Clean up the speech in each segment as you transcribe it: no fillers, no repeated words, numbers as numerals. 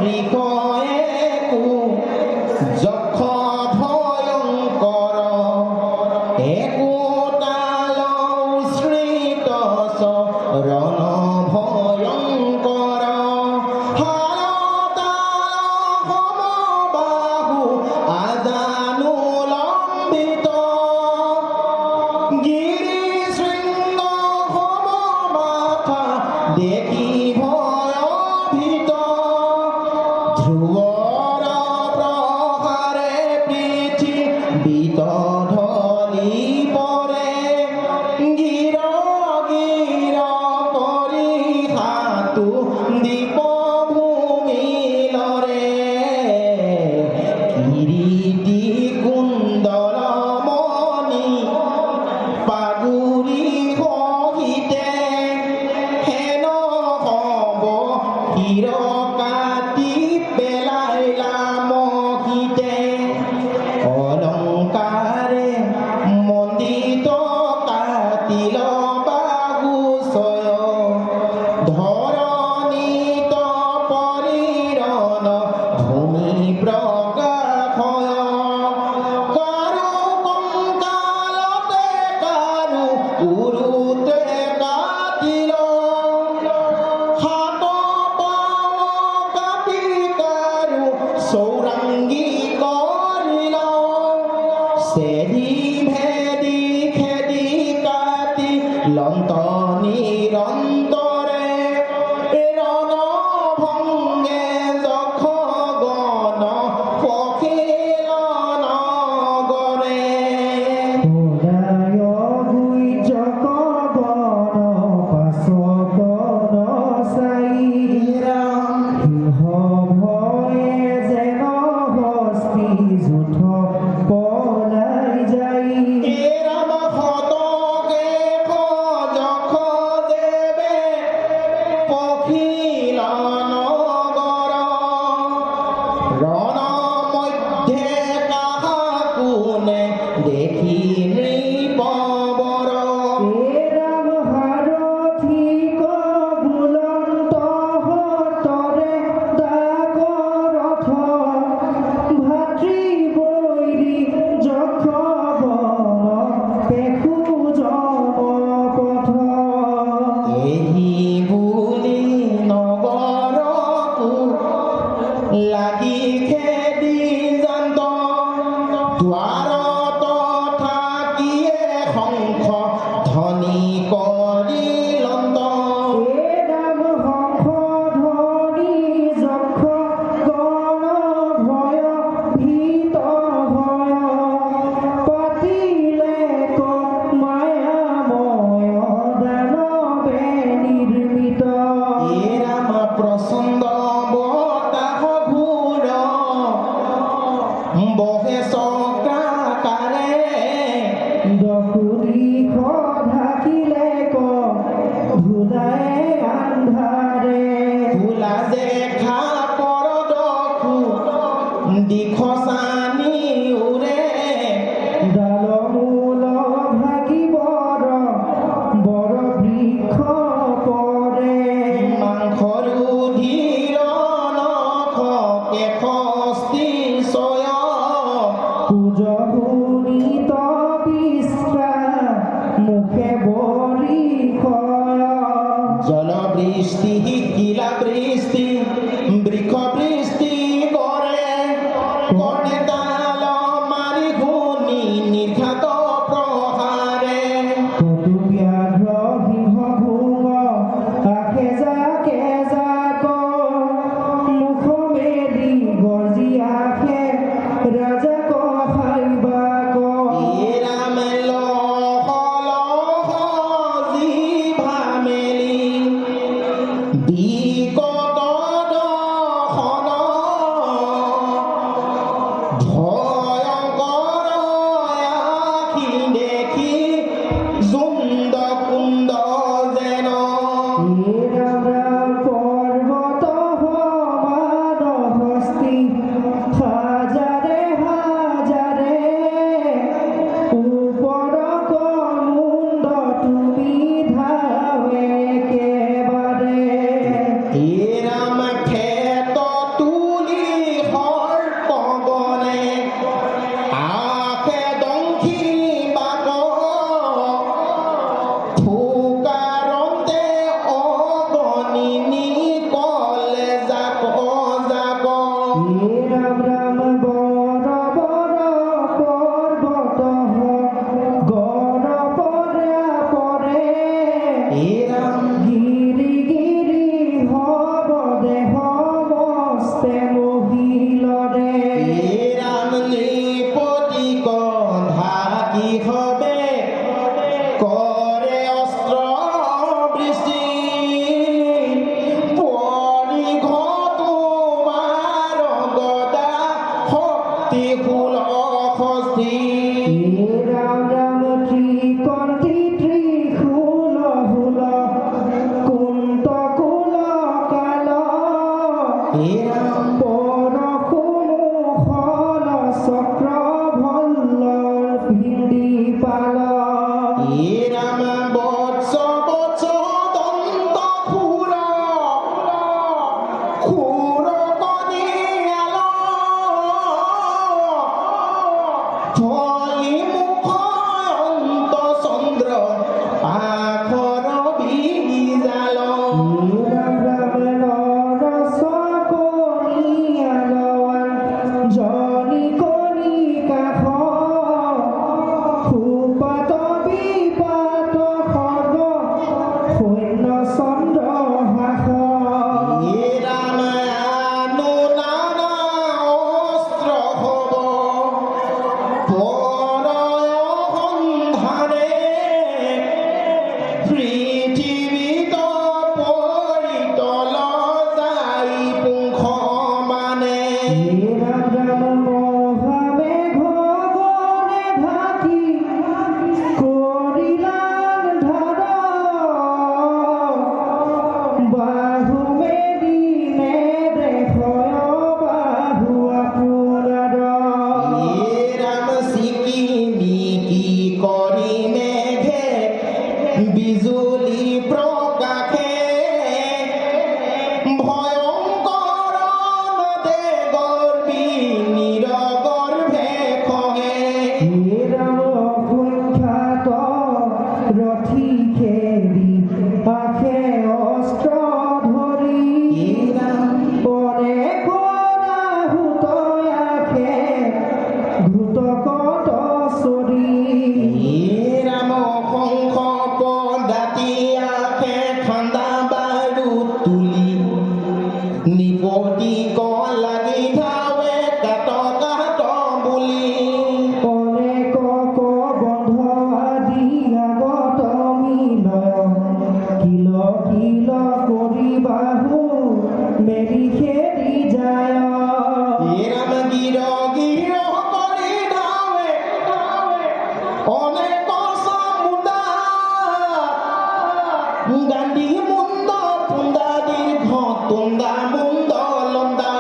বৃক্ষয়েকু যক্ষ ভয়ঙ্কর একোটাল উচ্ছৃত রণ ভয়ঙ্কর হারতাল সমবাহু আজানুলম্বিত গিরি শৃঙ্গ সমমাথা দেখি ভয়ভীত ধ্রুবর প্রহারে পৃথিবীত ঢলি পরে গির গির করি হাতু দীপ ভূমিলরে কিরীটি কুণ্ডল মণি পাগুরি সহিতে হেন হব হিৰ কাটি পেলাইলা মহিতে অলংকাৰে মণ্ডিত কাটিল বাগুচয় ধৰণীত পৰিৰণ ভূমি প্ৰকাশয় কাৰু কংকালতে কাৰু উৰুতে কাটিল হাত পাও কাটি কাৰু চৌৰাংগী কৰিল চেদি ভেদি খেদি কাটি লন্ত নিৰন্তৰে ৰণ ভংগে যখ গণ পখিল নগৰে এৰাম শতকে যখ দেৱে পখিল নগৰ ৰণ মধ্যে কাহাকুনে দেখি নৃপবৰ এহি বুলি নগৰকো লাগি খেদি যান্ত দ্বাৰত থাকিয়ে শংখ ধ্বনি কৰি লন্ত এৰাম প্ৰচণ্ড বতাহ ঘূৰ বহে চক্ৰাকাৰে খোলা যে খাপৰ দখু দিখ চানি উৰে মাংসৰু ধীৰ নখ কেশস্তি চয় জলবৃষ্টি শিলা বৃষ্টি বৃক্ষ বৃষ্টি কৰে হে ৰাম পৰশুমুখল চক্ৰ ভল্লৰ ভিন্দি পাল হে ৰাম বৎস বৎস দন্ত খুৰ খুৰ কণিয়াল থলি মুখ অন্ত চন্দ্ৰ আখৰ বিজাল জনি কণি কাষ সুপাত বিপাত সৰ্ব শূন্য চন্দ্ৰ হাস হে ৰাম আনু নানা অস্ত্ৰ হব পৰয় সন্ধানে পৃথিৱীত পৰিতল যাই পুংখ মানে হে ৰাম চিকি বিকি কৰি মেঘে বিজুলী প্ৰকাশে ভয়ংকৰ নদে গৰ্বী নিৰগৰ্ভে খহে ৰথি খেদি আখে অস্ত্ৰ ধৰি পৰে কৰাহুত আখে ঘুতকত চৰি হে ৰাম শংখ পদাতি আখে ঠাণ্ডা বাৰু তুলি নিপতি ক লাগি ধাৱে কাট কাট বুলি পৰে কক বন্ধ আদি আগত মিলয় কিল কিল কৰি বাহু মেলি খেদি যায় হে ৰাম গিৰ গিৰ কৰি ধাৱে অনেক চামুণ্ডা গান্ধী মুণ্ড পুণ্ডা দীৰ্ঘ তুণ্ডা মুণ্ড লণ্ডা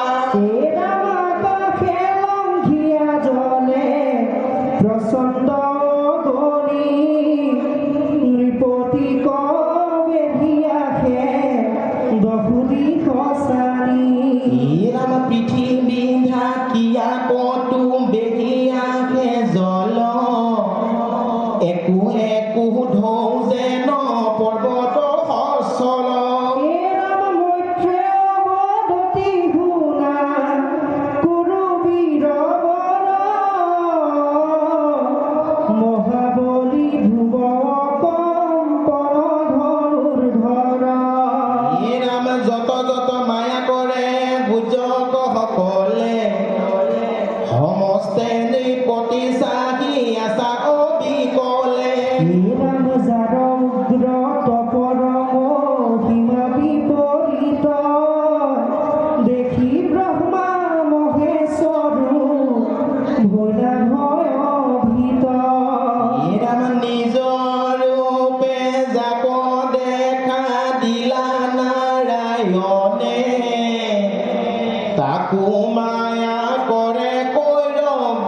প্ৰচণ্ড গণি নৃপতি কবেধিয়াখে দহুদি খচাৰি হে ৰাম পৃথিৱী ঢাকিয়া কতো বেহিয়াখে জল একো একো ঢৌ যেন পৰ্বত সচল মহাবলী ধ্ৰুৱ কম্পন ধনুৰ্ধৰ হে ৰাম যত যত মায়া কৰে বুজক সকলে সমস্তে নৃপতি চাহি আছা অবিকলে নিৰাম যাৰ উগ্ৰ তপৰম সীমা বিপৰীত দেখি ব্ৰহ্মা মহেশ্বৰো ভোলা ভয় ভীত হে ৰাম নিজ ৰূপে যাক দেখা দিলা নাৰায়ণে তাকো মায়া কৰে কৈৰ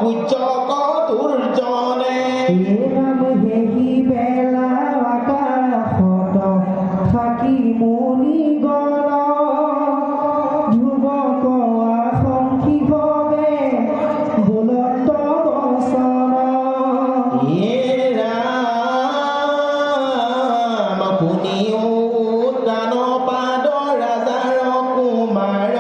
বুজক দুৰ্জনে নিৰাম হেহি বেলা আকাশত থাকি মুনি গল ধ্ৰুৱক আশংকি ভৱে বোলত বচন হে ৰাম শুনিও তান পাদ ৰাজাৰ কুমাৰ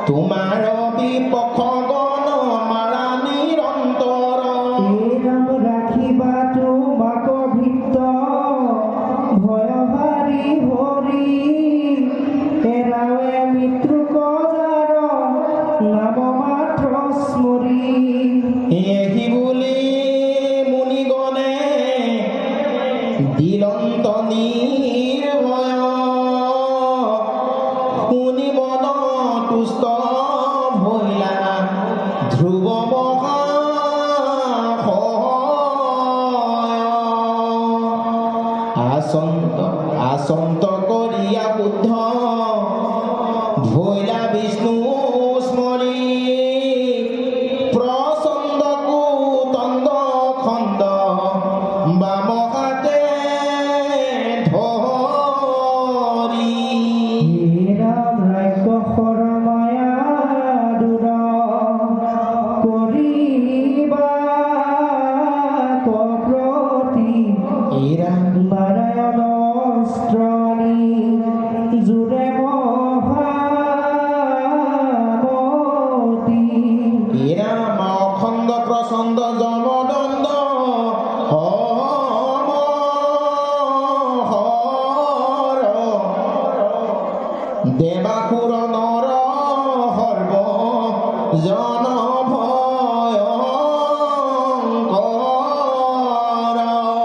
তোমাৰ বিপক্ষ গণ মাৰা নিৰন্তৰ ৰাম ৰাখিবা তোমাক ভিত ভয় হাৰি হৰি এৰাৱে মৃত্যুক জাৰ নাম মাত্ৰ স্মৰি এহি বুলি মুনিগণে দিলন্ত নিৰ্ভয় শুনি মন তুষ্ট ভৈলা ধ্ৰুৱ আচন্ত কৰিয়া বুদ্ধ ভৈলা বিষ্ণু স্মৰি প্ৰচণ্ড কুতণ্ড খণ্ড বাম হাতে ধৰি হে ৰাম ৰাক্ষসৰ মায়া দূৰ কৰিবা কপ্ৰতি এৰা নাৰায়ণ অস্ত্ৰণি জোৰে মহামতি এৰা মা অখণ্ড প্ৰচণ্ড জমদণ্ড দেবাসুৰ নৰ সৰ্ব জন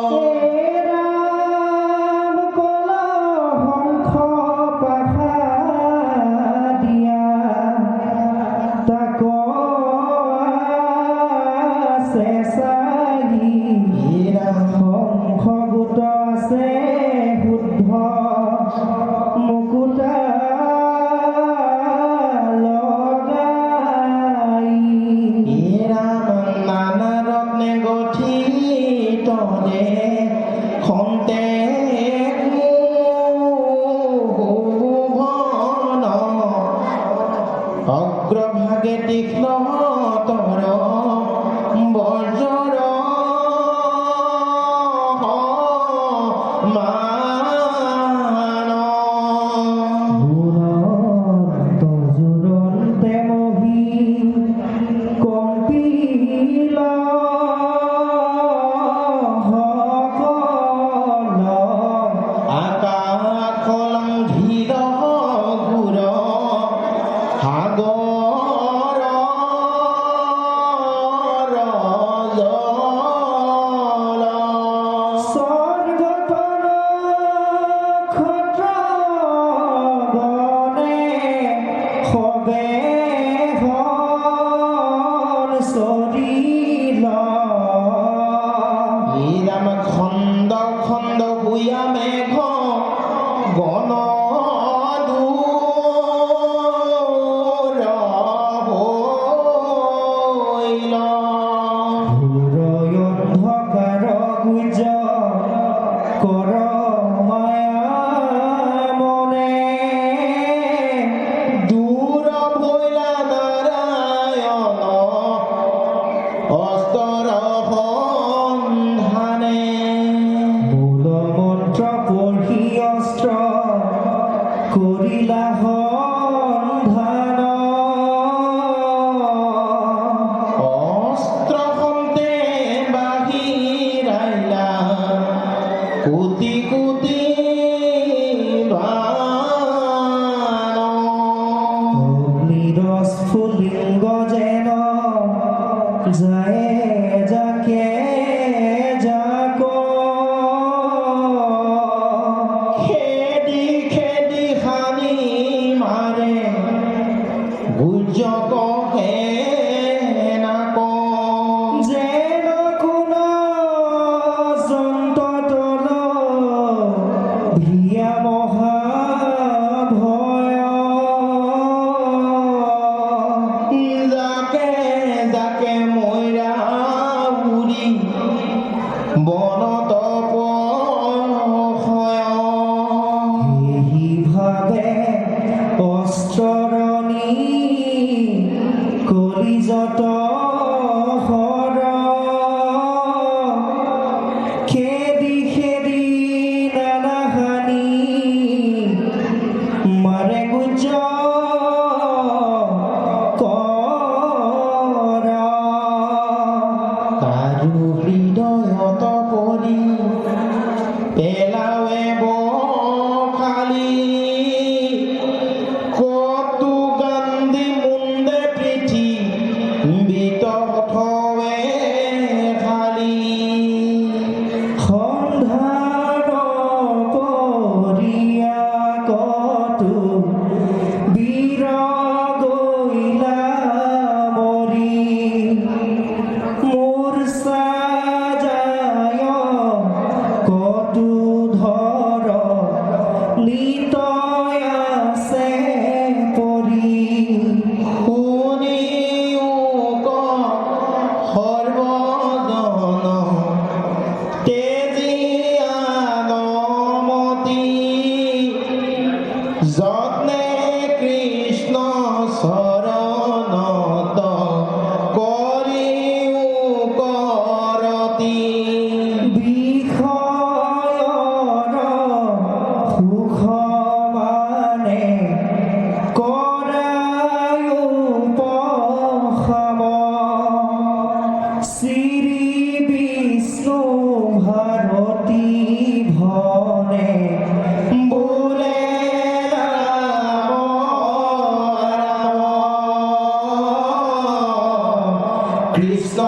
হে ৰাম কল হংস পাহাদিয়া তাক চেঁচাহি হংস গোট আছে শুদ্ধ মুকুতা লগাই নানা রত্নে গঠিত দে খন্তে ভুবন অগ্রভাগে তীক্ষ্ণ তর বজ্র মান দুরন্ত জুরন্তে মহি কম্পিল সকল আকাশলংঘিল ঘোৰ সাগৰ জল স্বৰ্গতন ক্ষত্ৰগণে সবে চৰিল ৰাম খণ্ড খণ্ড হুয়া মেঘ গণ দূৰ হৈল ঘোৰ অন্ধকাৰ গুজ কৰ মায়া মনে দূৰ ভৈলা নাৰায়ণ অস্তৰ সন্ধানে মূল মন্ত্ৰ পঢ়ি অস্ত্ৰ কৰিলা সন্ধান অস্ত্ৰ সন্তে বাহিৰাইলা কোটি কোটি বাণ অগ্নিৰস্ফুলিংগ যেন যায় যাকে যাক খেদি খেদি সানি মাৰে গুজক নাক যেন কোন যন্ত্ৰতল ভিয়া মহাভয় যাকে যাকে মৈৰা উৰি বনত এই ভাবে অস্ত্ৰণি কলিজত হৰ খেদি খেদি নানা হানি মাৰে গুজ কৰ তাৰো হৃদয়ত পৰি পেলাৱে বখালি কতু গান্ধী মুণ্ডে পৃথি কৃষ্ণ শৰণত কৰি কৰতি বিষয়ৰ সুখ মানে কৰাই উপশম শ্ৰী বিষ্ণু ভাৰতী ভনে বোলে ৰাম ৰাম কৃষ্ণ